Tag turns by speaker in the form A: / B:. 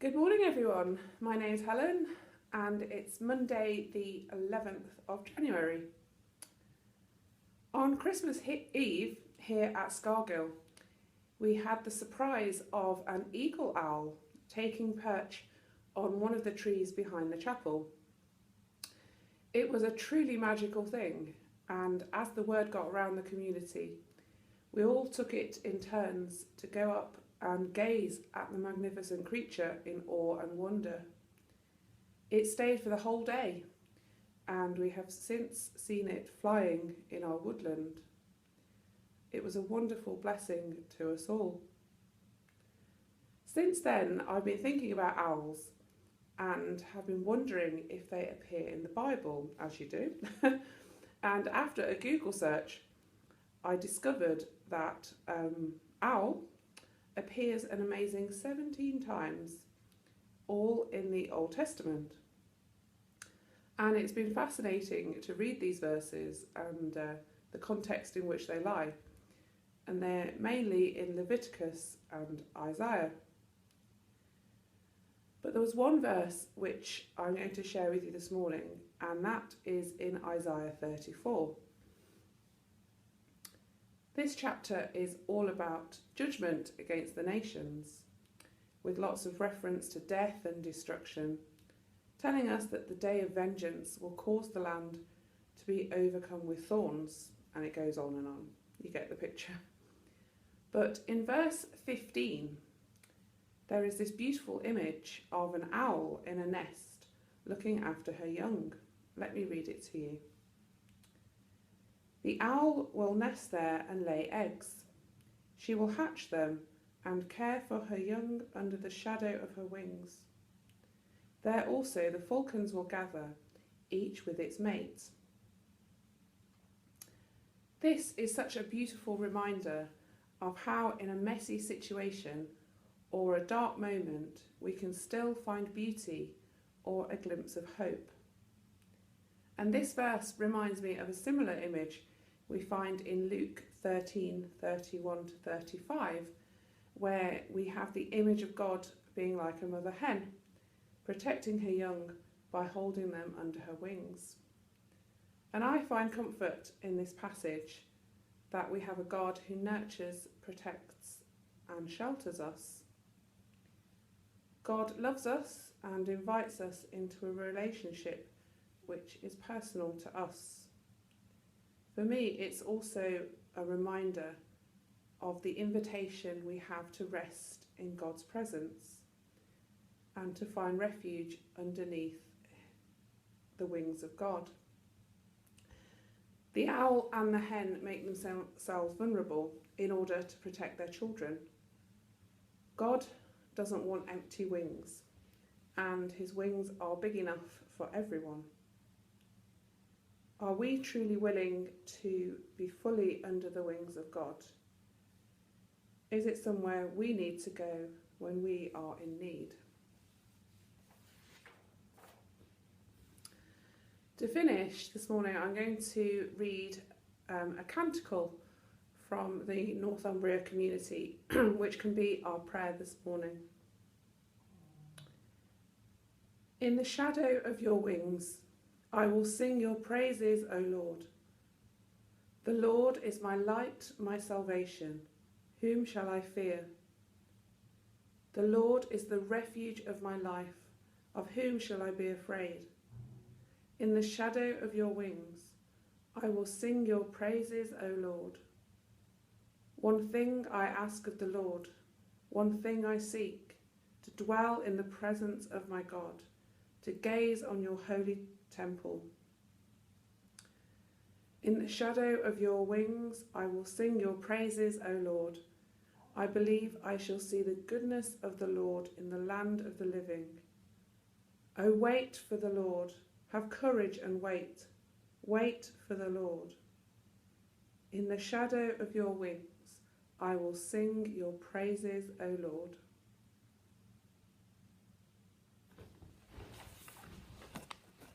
A: Good morning everyone, my name is Helen and it's Monday the 11th of January. On Christmas Eve here at Scargill we had the surprise of an eagle owl taking perch on one of the trees behind the chapel. It was a truly magical thing, and as the word got around the community we all took it in turns to go up and gaze at the magnificent creature in awe and wonder. It stayed for the whole day, and we have since seen it flying in our woodland. It was a wonderful blessing to us all. Since then, I've been thinking about owls and have been wondering if they appear in the Bible, as you do. And after a Google search, I discovered that owl appears an amazing 17 times, all in the Old Testament. And it's been fascinating to read these verses and the context in which they lie. And they're mainly in Leviticus and Isaiah. But there was one verse which I'm going to share with you this morning, and that is in Isaiah 34. This chapter is all about judgment against the nations, with lots of reference to death and destruction, telling us that the day of vengeance will cause the land to be overcome with thorns, and it goes on and on. You get the picture. But in verse 15, there is this beautiful image of an owl in a nest looking after her young. Let me read it to you. The owl will nest there and lay eggs. She will hatch them and care for her young under the shadow of her wings. There also the falcons will gather, each with its mate. This is such a beautiful reminder of how in a messy situation or a dark moment we can still find beauty or a glimpse of hope. And this verse reminds me of a similar image we find in Luke 13:31-35, where we have the image of God being like a mother hen, protecting her young by holding them under her wings. And I find comfort in this passage that we have a God who nurtures, protects and shelters us. God loves us and invites us into a relationship which is personal to us. For me, it's also a reminder of the invitation we have to rest in God's presence and to find refuge underneath the wings of God. The owl and the hen make themselves vulnerable in order to protect their children. God doesn't want empty wings, and his wings are big enough for everyone. Are we truly willing to be fully under the wings of God? Is it somewhere we need to go when we are in need? To finish this morning, I'm going to read a canticle from the Northumbria community, which can be our prayer this morning. In the shadow of your wings, I will sing your praises, O Lord. The Lord is my light, my salvation. Whom shall I fear? The Lord is the refuge of my life. Of whom shall I be afraid? In the shadow of your wings, I will sing your praises, O Lord. One thing I ask of the Lord, one thing I seek, to dwell in the presence of my God, to gaze on your holy temple. In the shadow of your wings, I will sing your praises, O Lord. I believe I shall see the goodness of the Lord in the land of the living. O wait for the Lord, have courage and wait. Wait for the Lord. In the shadow of your wings, I will sing your praises, O Lord.